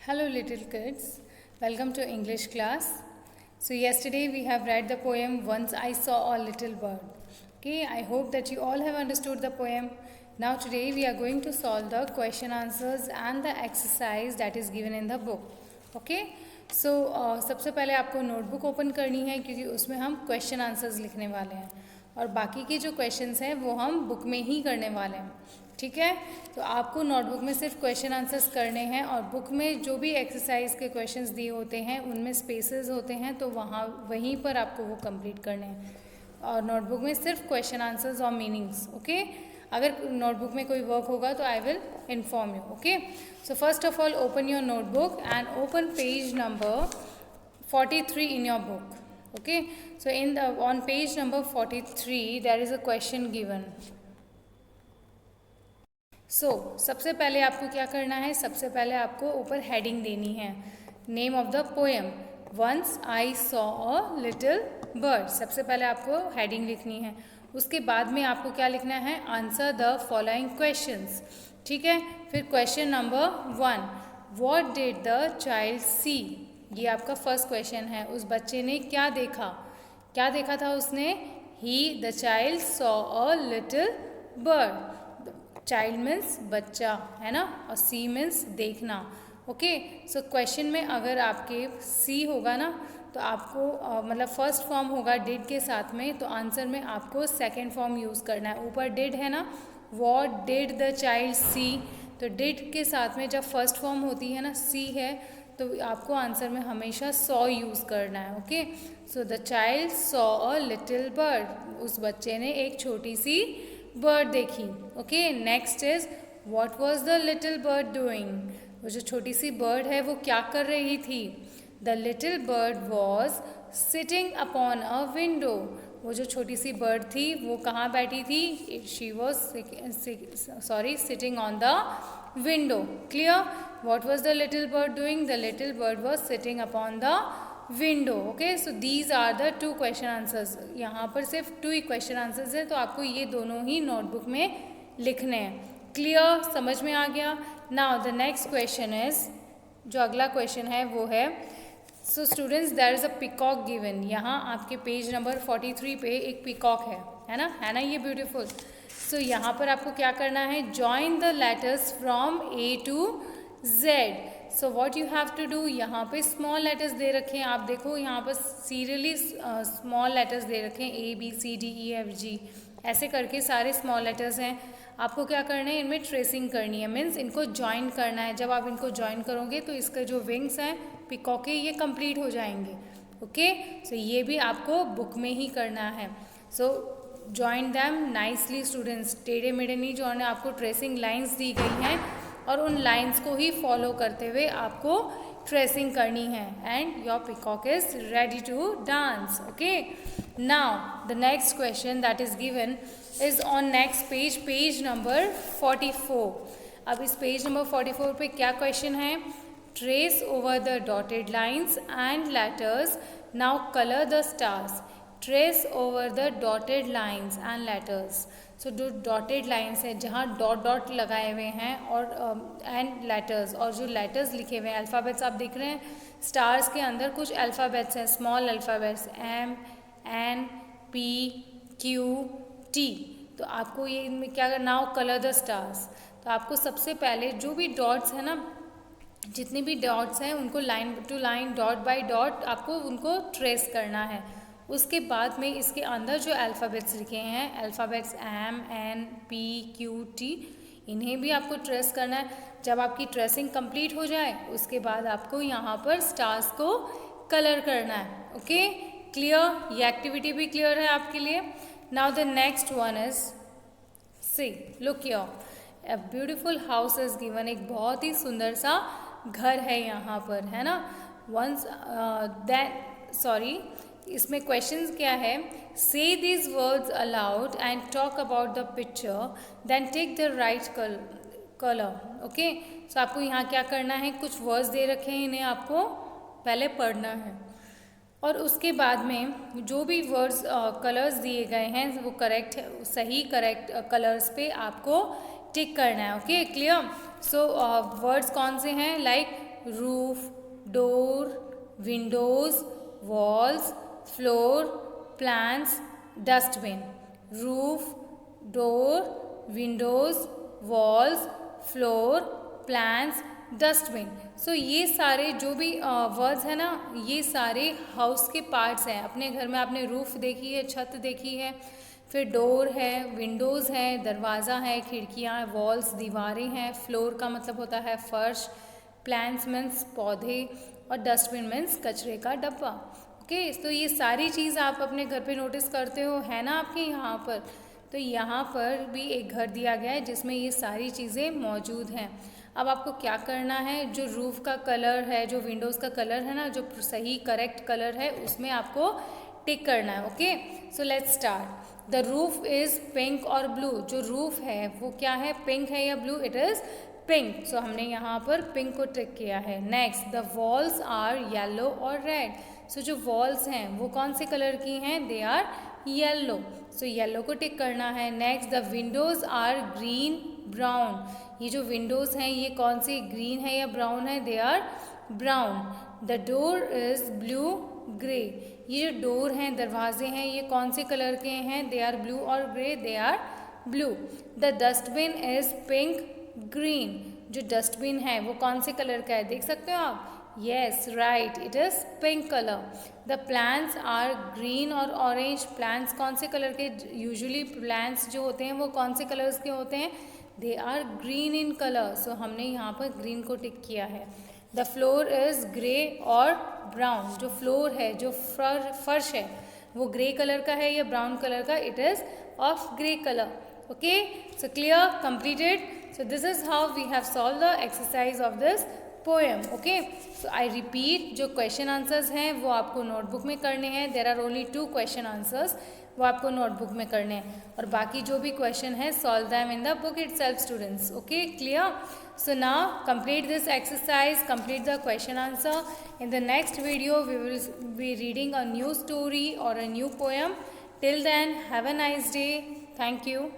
Hello little kids, welcome to English class. So yesterday we have read the poem Once I Saw a Little Bird. Okay, I hope that you all have understood the poem. Now today we are going to solve the question answers and the exercise that is given in the book. Okay, so सबसे पहले आपको notebook open करनी है क्योंकि उसमें हम question answers लिखने वाले हैं और बाकी के जो क्वेश्चंस हैं वो हम बुक में ही करने वाले हैं. ठीक है, तो आपको नोटबुक में सिर्फ क्वेश्चन आंसर्स करने हैं और बुक में जो भी एक्सरसाइज के क्वेश्चंस दिए होते हैं उनमें स्पेसेस होते हैं तो वहीं पर आपको वो कंप्लीट करने हैं और नोटबुक में सिर्फ क्वेश्चन आंसर्स और मीनिंग्स. ओके, अगर नोटबुक में कोई वर्क होगा तो I will inform you. Okay, so first of all open your notebook and open page number 43 in your book. Okay, so on page number 43 there is a question given. सबसे पहले आपको क्या करना है, सबसे पहले आपको ऊपर हेडिंग देनी है. Name of the poem once I saw a little bird. सबसे पहले आपको हेडिंग लिखनी है. उसके बाद में आपको क्या लिखना है, आंसर द फॉलोइंग क्वेश्चंस. ठीक है, फिर question number 1, what did the child see. ये आपका फर्स्ट क्वेश्चन है. उस बच्चे ने क्या देखा, क्या देखा था उसने. He the child saw a little bird. Child means बच्चा है ना, और सी मीन्स देखना. ओके, सो क्वेश्चन में अगर आपके सी होगा ना तो आपको मतलब फर्स्ट फॉर्म होगा डिड के साथ में, तो आंसर में आपको सेकंड फॉर्म यूज़ करना है. ऊपर डिड है ना, व्हाट डिड द चाइल्ड सी, तो डिड के साथ में जब फर्स्ट फॉर्म होती है ना, सी है, तो आपको आंसर में हमेशा सॉ यूज़ करना है. Okay, so the child saw a little bird. उस बच्चे ने एक छोटी सी बर्ड देखी. Okay, next is what was the little bird doing. वो जो छोटी सी बर्ड है वो क्या कर रही थी. The little bird was sitting upon a window. वो जो छोटी सी बर्ड थी वो कहाँ बैठी थी, she was sitting on the window. Clear, what was the little bird doing, the little bird was sitting upon the window. Okay, so these are the 2 question answers. यहाँ पर सिर्फ 2 ही क्वेश्चन आंसर्स हैं तो आपको ये दोनों ही नोटबुक में लिखने हैं. क्लियर, समझ में आ गया. Now the next question is, जो अगला क्वेश्चन है वो है, so students there is a peacock given. यहाँ आपके पेज नंबर 43 पे एक पिकॉक है ना ये ब्यूटीफुल. सो यहाँ पर आपको क्या करना है, join the letters from A to Z. So what you have to do, यहाँ पे स्मॉल लेटर्स दे रखे हैं. आप देखो यहाँ पर सीरियली स्मॉल लेटर्स दे रखे हैं, ABCDEFG ऐसे करके सारे स्मॉल लेटर्स हैं. आपको क्या करना है, इनमें ट्रेसिंग करनी है, मीन्स इनको ज्वाइन करना है. जब आप इनको ज्वाइन करोगे तो इसका जो विंग्स हैं पिकॉक के, ये कंप्लीट हो जाएंगे. ओके, सो ये भी आपको बुक में ही करना है. सो ज्वाइन दैम नाइसली स्टूडेंट्स. टेढ़े मेढ़े नहीं जोड़ना, आपको ट्रेसिंग लाइन्स दी गई हैं और उन लाइंस को ही फॉलो करते हुए आपको ट्रेसिंग करनी है. And your peacock is ready to dance. Okay, now the next question that is given is on next page, page number 44. अब इस पेज नंबर 44 पे क्या क्वेश्चन है, trace over the dotted lines and letters, now colour the stars. Trace over the dotted lines and letters. So जो dotted lines है जहाँ dot dot लगाए हुए हैं और एंड लेटर्स, और जो लेटर्स लिखे हुए हैं अल्फ़ाबेट्स आप देख रहे हैं. स्टार्स के अंदर कुछ अल्फ़ाबेट्स हैं, स्मॉल अल्फ़ाबेट्स MNPQT. तो आपको ये इनमें क्या करना, नाउ कलर द स्टार्स. तो आपको सबसे पहले जो भी डॉट्स हैं ना, जितने भी डॉट्स हैं उनको line to line, dot by dot आपको उनको ट्रेस करना है. उसके बाद में इसके अंदर जो अल्फ़ाबेट्स लिखे हैं, अल्फ़ाबेट्स MNPQT, इन्हें भी आपको ट्रेस करना है. जब आपकी ट्रेसिंग कंप्लीट हो जाए उसके बाद आपको यहाँ पर स्टार्स को कलर करना है. ओके, क्लियर, ये एक्टिविटी भी क्लियर है आपके लिए. Now the next one is, see look here, a beautiful house is given. एक बहुत ही सुंदर सा घर है यहाँ पर, है ना. वंस इसमें क्वेश्चंस क्या है, say these words aloud and talk about the picture, then take the right colour. Okay, so आपको यहाँ क्या करना है, कुछ वर्ड्स दे रखे हैं, इन्हें आपको पहले पढ़ना है और उसके बाद में जो भी वर्ड्स कलर्स दिए गए हैं वो करेक्ट है, सही करेक्ट कलर्स पे आपको टिक करना है. Okay, clear. सो वर्ड्स कौन से हैं, like roof, door, windows, walls, floor, plants, dustbin. Roof, door, windows, walls, floor, plants, dustbin. So ये सारे जो भी वर्ड्स हैं ना, ये सारे हाउस के पार्ट्स हैं. अपने घर में आपने रूफ देखी है, छत देखी है, फिर डोर है, विंडोज़ है, दरवाज़ा है, खिड़कियाँ, वॉल्स दीवारें हैं, फ्लोर का मतलब होता है फर्श, प्लांट्स मीन्स पौधे, और डस्टबिन मीन्स कचरे का डब्बा. ओके, तो ये सारी चीज़ आप अपने घर पे नोटिस करते हो, है ना आपके यहाँ पर. तो यहाँ पर भी एक घर दिया गया है जिसमें ये सारी चीज़ें मौजूद हैं. अब आपको क्या करना है, जो रूफ का कलर है, जो विंडोज़ का कलर है ना, जो सही करेक्ट कलर है, उसमें आपको टिक करना है. Okay, so let's start. The roof is pink और ब्लू. जो रूफ है वो क्या है, पिंक है या blue? It is pink. So हमने यहाँ पर पिंक को टिक किया है. Next, the walls are yellow और रेड. सो जो वॉल्स हैं वो कौन से कलर की हैं? They are yellow. So yellow को टिक करना है. Next, the windows are green brown. ये जो विंडोज़ हैं ये कौन सी, ग्रीन है या ब्राउन है? They are brown. The door is blue grey. ये जो डोर हैं, दरवाजे हैं, ये कौन से कलर के हैं? दे आर ब्लू और grey. They are blue. The dustbin is pink green. जो डस्टबिन है वो कौन से कलर का है, देख सकते हो आप? Yes, right, it is pink colour. The plants are green और ऑरेंज. प्लांट्स कौन से कलर के? यूजुअली प्लांट्स जो होते हैं वो कौन से कलर्स के होते हैं? They are green in colour. So हमने यहाँ पर ग्रीन को टिक किया है. द फ्लोर इज़ ग्रे और ब्राउन. जो फ्लोर है, जो फर्श है, वो ग्रे कलर का है या ब्राउन कलर का? It is of grey colour. Okay, so clear, completed. So this is how we have solve the exercise of this poem. Okay, so I repeat, जो क्वेश्चन आंसर्स हैं वो आपको notebook में करने हैं. There are only 2 question answers, वो आपको notebook में करने हैं. और बाकी जो भी क्वेश्चन है, solve them in the book itself students. Okay, clear. So now complete this exercise, complete the question answer. In the next video we will be reading a new story और a new poem. Till then, have a nice day. Thank you.